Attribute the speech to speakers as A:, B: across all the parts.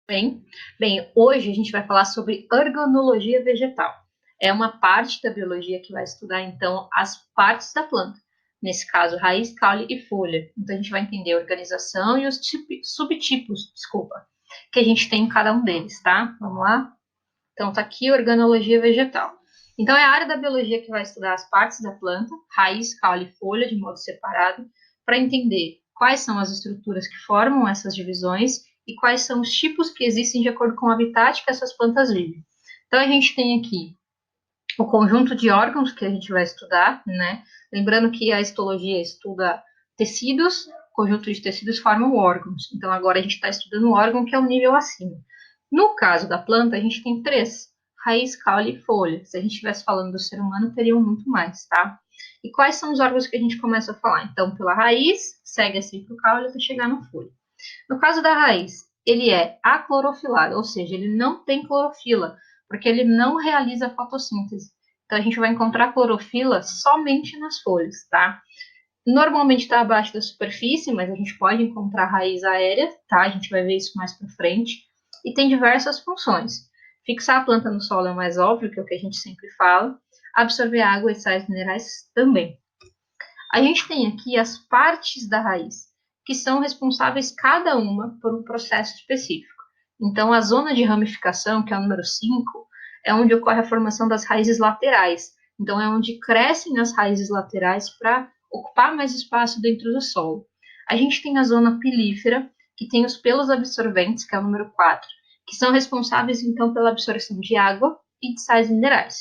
A: Bem, hoje a gente vai falar sobre organologia vegetal. É uma parte da biologia que vai estudar, então, as partes da planta. Nesse caso, raiz, caule e folha. Então, a gente vai entender a organização e os subtipos, que a gente tem em cada um deles, tá? Vamos lá? Então, tá aqui organologia vegetal. Então, é a área da biologia que vai estudar as partes da planta, raiz, caule e folha, de modo separado, para entender quais são as estruturas que formam essas divisões e quais são os tipos que existem de acordo com o habitat que essas plantas vivem. Então, a gente tem aqui o conjunto de órgãos que a gente vai estudar, né? Lembrando que a histologia estuda tecidos, conjunto de tecidos formam órgãos. Então, agora a gente está estudando o órgão que é o nível acima. No caso da planta, a gente tem três: raiz, caule e folha. Se a gente estivesse falando do ser humano, teriam muito mais, tá? E quais são os órgãos que a gente começa a falar? Então, pela raiz, segue assim para o caule até chegar na folha. No caso da raiz, ele é aclorofilado, ou seja, ele não tem clorofila, porque ele não realiza fotossíntese. Então, a gente vai encontrar clorofila somente nas folhas, tá? Normalmente está abaixo da superfície, mas a gente pode encontrar raiz aérea, tá? A gente vai ver isso mais para frente. E tem diversas funções. Fixar a planta no solo é o mais óbvio, que é o que a gente sempre fala. Absorver água e sais minerais também. A gente tem aqui as partes da raiz, que são responsáveis cada uma por um processo específico. Então, a zona de ramificação, que é o número 5, é onde ocorre a formação das raízes laterais. Então, é onde crescem as raízes laterais para ocupar mais espaço dentro do solo. A gente tem a zona pilífera, que tem os pelos absorventes, que é o número 4, que são responsáveis, então, pela absorção de água e de sais minerais.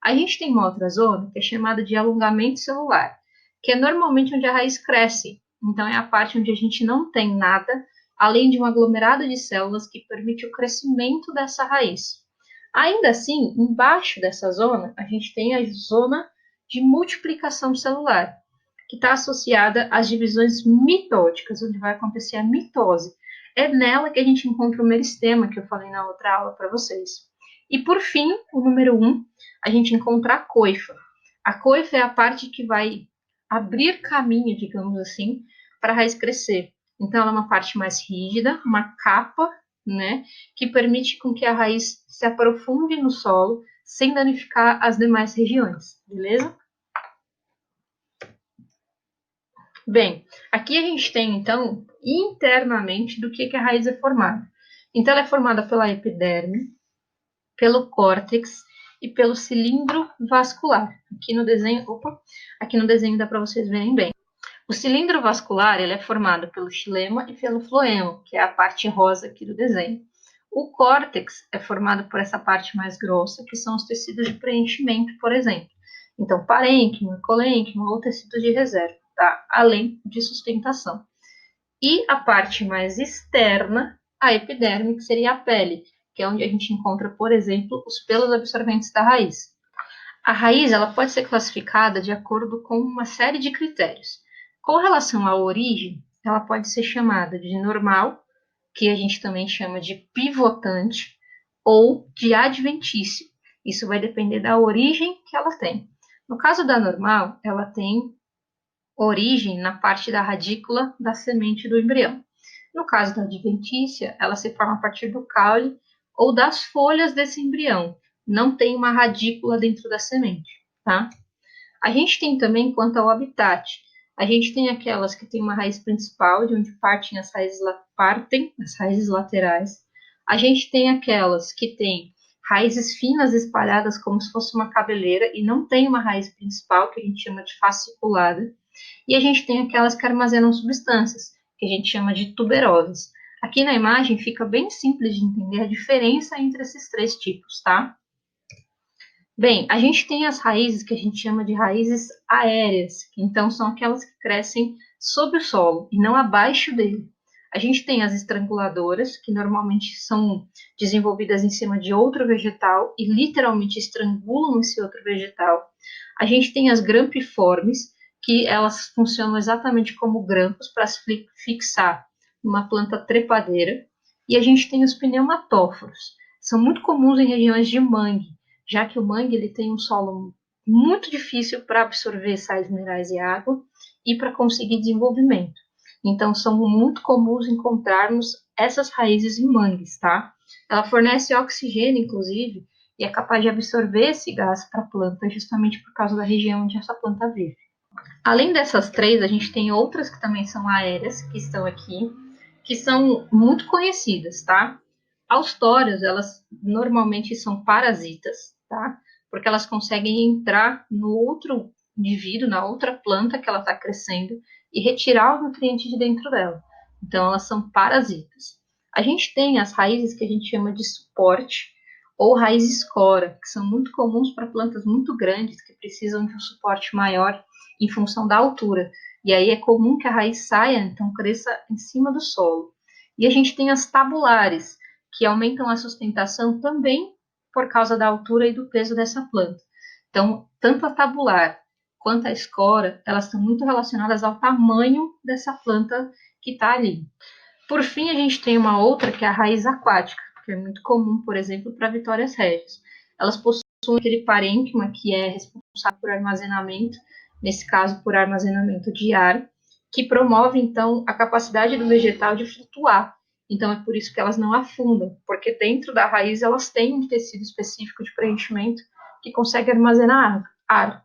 A: A gente tem uma outra zona, que é chamada de alongamento celular, que é normalmente onde a raiz cresce. Então, é a parte onde a gente não tem nada, além de um aglomerado de células que permite o crescimento dessa raiz. Ainda assim, embaixo dessa zona, a gente tem a zona de multiplicação celular, que está associada às divisões mitóticas, onde vai acontecer a mitose. É nela que a gente encontra o meristema, que eu falei na outra aula para vocês. E, por fim, o número 1, a gente encontra a coifa. A coifa é a parte que vai abrir caminho, digamos assim, para a raiz crescer. Então, ela é uma parte mais rígida, uma capa, né, que permite com que a raiz se aprofunde no solo sem danificar as demais regiões, beleza? Bem, aqui a gente tem, então, internamente do que a raiz é formada. Então, ela é formada pela epiderme, pelo córtex e pelo cilindro vascular. Aqui no desenho dá para vocês verem bem. O cilindro vascular ele é formado pelo xilema e pelo floema, que é a parte rosa aqui do desenho. O córtex é formado por essa parte mais grossa, que são os tecidos de preenchimento, por exemplo. Então, parênquima, colênquima ou tecidos de reserva, tá? Além de sustentação. E a parte mais externa, a epiderme, que seria a pele, que é onde a gente encontra, por exemplo, os pelos absorventes da raiz. A raiz ela pode ser classificada de acordo com uma série de critérios. Com relação à origem, ela pode ser chamada de normal, que a gente também chama de pivotante, ou de adventício. Isso vai depender da origem que ela tem. No caso da normal, ela tem origem na parte da radícula da semente do embrião. No caso da adventícia, ela se forma a partir do caule ou das folhas desse embrião. Não tem uma radícula dentro da semente, tá? A gente tem também quanto ao habitat. A gente tem aquelas que têm uma raiz principal, de onde partem as raízes laterais. A gente tem aquelas que têm raízes finas espalhadas como se fosse uma cabeleira e não tem uma raiz principal, que a gente chama de fasciculada. E a gente tem aquelas que armazenam substâncias, que a gente chama de tuberosas. Aqui na imagem fica bem simples de entender a diferença entre esses três tipos, tá? Bem, a gente tem as raízes que a gente chama de raízes aéreas, que então são aquelas que crescem sob o solo e não abaixo dele. A gente tem as estranguladoras, que normalmente são desenvolvidas em cima de outro vegetal e literalmente estrangulam esse outro vegetal. A gente tem as grampiformes, que elas funcionam exatamente como grampos para se fixar numa planta trepadeira. E a gente tem os pneumatóforos. São muito comuns em regiões de mangue, já que o mangue ele tem um solo muito difícil para absorver sais minerais e água e para conseguir desenvolvimento. Então, são muito comuns encontrarmos essas raízes em mangues, tá? Ela fornece oxigênio, inclusive, e é capaz de absorver esse gás para a planta, justamente por causa da região onde essa planta vive. Além dessas três, a gente tem outras que também são aéreas, que estão aqui, que são muito conhecidas, tá? Austórias, elas normalmente são parasitas, tá? Porque elas conseguem entrar no outro indivíduo, na outra planta que ela está crescendo e retirar o nutriente de dentro dela. Então, elas são parasitas. A gente tem as raízes que a gente chama de suporte ou raiz escora, que são muito comuns para plantas muito grandes que precisam de um suporte maior em função da altura. E aí é comum que a raiz saia, então cresça em cima do solo. E a gente tem as tabulares, que aumentam a sustentação também por causa da altura e do peso dessa planta. Então, tanto a tabular quanto a escora, elas estão muito relacionadas ao tamanho dessa planta que está ali. Por fim, a gente tem uma outra que é a raiz aquática, que é muito comum, por exemplo, para vitórias régias. Elas possuem aquele parênquima que é responsável por armazenamento, nesse caso por armazenamento de ar, que promove então a capacidade do vegetal de flutuar. Então é por isso que elas não afundam, porque dentro da raiz elas têm um tecido específico de preenchimento que consegue armazenar ar.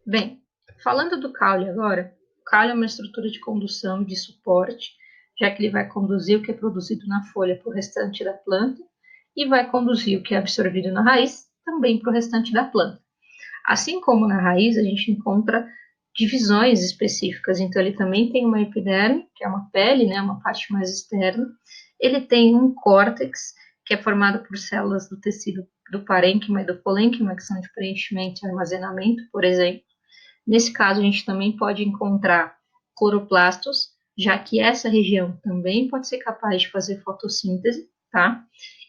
A: Bem, falando do caule agora, o caule é uma estrutura de condução e de suporte, já que ele vai conduzir o que é produzido na folha para o restante da planta e vai conduzir o que é absorvido na raiz também para o restante da planta. Assim como na raiz, a gente encontra divisões específicas, então ele também tem uma epiderme, que é uma pele, né, uma parte mais externa, ele tem um córtex, que é formado por células do tecido do parênquima e do polênquima, que são de preenchimento e armazenamento, por exemplo. Nesse caso, a gente também pode encontrar cloroplastos, já que essa região também pode ser capaz de fazer fotossíntese, tá?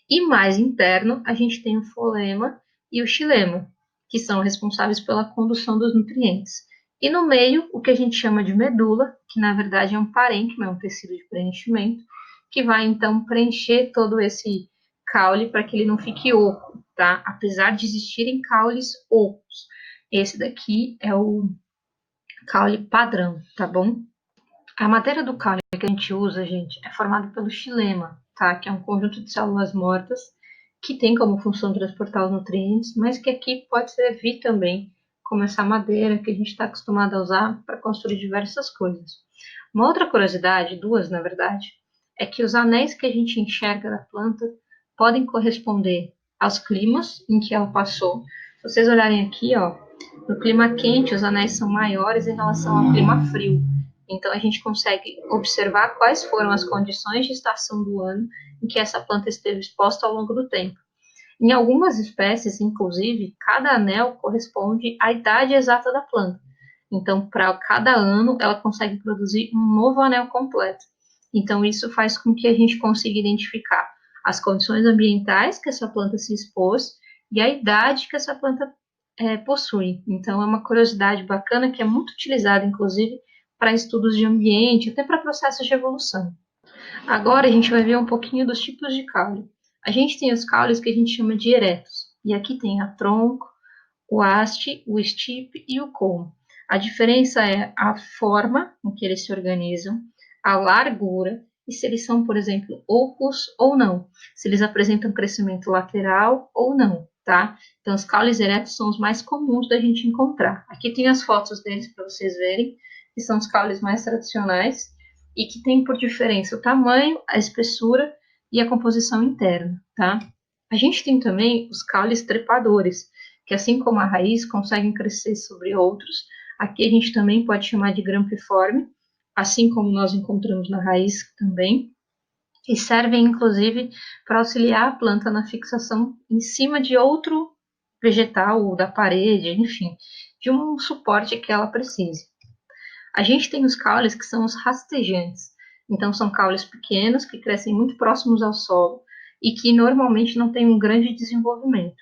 A: E mais interno, a gente tem o floema e o xilema, que são responsáveis pela condução dos nutrientes. E no meio, o que a gente chama de medula, que na verdade é um parênquima, é um tecido de preenchimento, que vai então preencher todo esse caule para que ele não fique oco, tá? Apesar de existirem caules ocos. Esse daqui é o caule padrão, tá bom? A madeira do caule que a gente usa, gente, é formada pelo xilema, tá? Que é um conjunto de células mortas que tem como função transportar os nutrientes, mas que aqui pode servir também como essa madeira que a gente está acostumado a usar para construir diversas coisas. Uma outra curiosidade, duas na verdade, é que os anéis que a gente enxerga da planta podem corresponder aos climas em que ela passou. Se vocês olharem aqui, ó, no clima quente os anéis são maiores em relação ao clima frio. Então a gente consegue observar quais foram as condições de estação do ano em que essa planta esteve exposta ao longo do tempo. Em algumas espécies, inclusive, cada anel corresponde à idade exata da planta. Então, para cada ano, ela consegue produzir um novo anel completo. Então, isso faz com que a gente consiga identificar as condições ambientais que essa planta se expôs e a idade que essa planta possui. Então, é uma curiosidade bacana que é muito utilizada, inclusive, para estudos de ambiente, até para processos de evolução. Agora, a gente vai ver um pouquinho dos tipos de caule. A gente tem os caules que a gente chama de eretos. E aqui tem a tronco, o haste, o estipe e o colmo. A diferença é a forma em que eles se organizam, a largura e se eles são, por exemplo, ocos ou não. Se eles apresentam crescimento lateral ou não, tá? Então, os caules eretos são os mais comuns da gente encontrar. Aqui tem as fotos deles para vocês verem, que são os caules mais tradicionais e que tem por diferença o tamanho, a espessura e a composição interna, tá? A gente tem também os caules trepadores, que assim como a raiz conseguem crescer sobre outros, aqui a gente também pode chamar de grampiforme, assim como nós encontramos na raiz também, e servem inclusive para auxiliar a planta na fixação em cima de outro vegetal ou da parede, enfim, de um suporte que ela precise. A gente tem os caules que são os rastejantes. Então, são caules pequenos que crescem muito próximos ao solo e que normalmente não têm um grande desenvolvimento.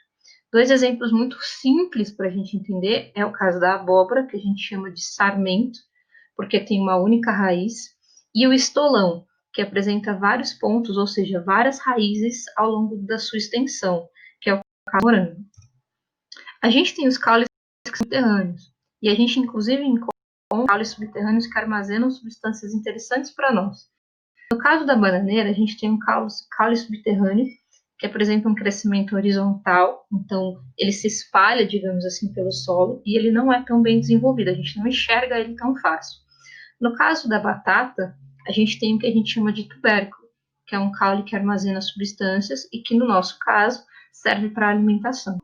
A: Dois exemplos muito simples para a gente entender é o caso da abóbora, que a gente chama de sarmento, porque tem uma única raiz, e o estolão, que apresenta vários pontos, ou seja, várias raízes ao longo da sua extensão, que é o caso do morango. A gente tem os caules subterrâneos, e a gente inclusive encontra com caules subterrâneos que armazenam substâncias interessantes para nós. No caso da bananeira, a gente tem um caule subterrâneo que apresenta um crescimento horizontal, então ele se espalha, digamos assim, pelo solo e ele não é tão bem desenvolvido, a gente não enxerga ele tão fácil. No caso da batata, a gente tem o que a gente chama de tubérculo, que é um caule que armazena substâncias e que, no nosso caso, serve para alimentação.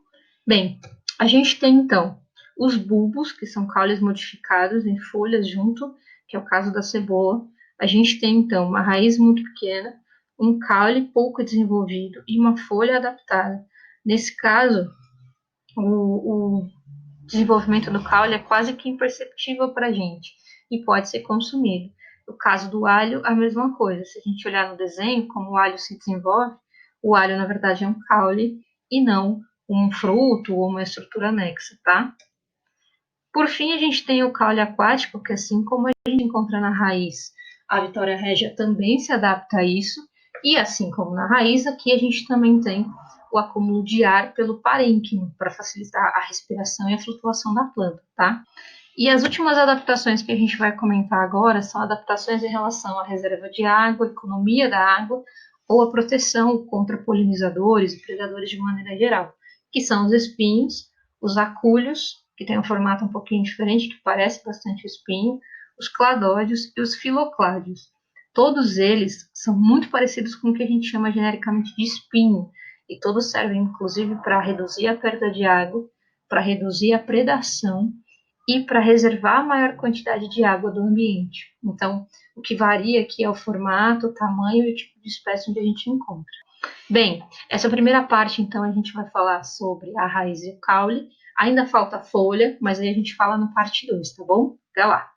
A: Bem, a gente tem então os bulbos, que são caules modificados em folhas junto, que é o caso da cebola. A gente tem então uma raiz muito pequena, um caule pouco desenvolvido e uma folha adaptada. Nesse caso, o desenvolvimento do caule é quase que imperceptível para a gente e pode ser consumido. No caso do alho, a mesma coisa. Se a gente olhar no desenho, como o alho se desenvolve, o alho, na verdade, é um caule e não um fruto ou uma estrutura anexa, tá? Por fim, a gente tem o caule aquático, que assim como a gente encontra na raiz, a Vitória régia também se adapta a isso, e assim como na raiz, aqui a gente também tem o acúmulo de ar pelo parênquima, para facilitar a respiração e a flutuação da planta, tá? E as últimas adaptações que a gente vai comentar agora são adaptações em relação à reserva de água, economia da água, ou a proteção contra polinizadores e predadores de maneira geral, que são os espinhos, os acúlios, que tem um formato um pouquinho diferente, que parece bastante espinho, os cladódios e os filocládios. Todos eles são muito parecidos com o que a gente chama genericamente de espinho, e todos servem, inclusive, para reduzir a perda de água, para reduzir a predação e para reservar a maior quantidade de água do ambiente. Então, o que varia aqui é o formato, o tamanho e o tipo de espécie onde a gente encontra. Bem, essa primeira parte, então, a gente vai falar sobre a raiz e o caule. Ainda falta a folha, mas aí a gente fala no parte 2, tá bom? Até lá!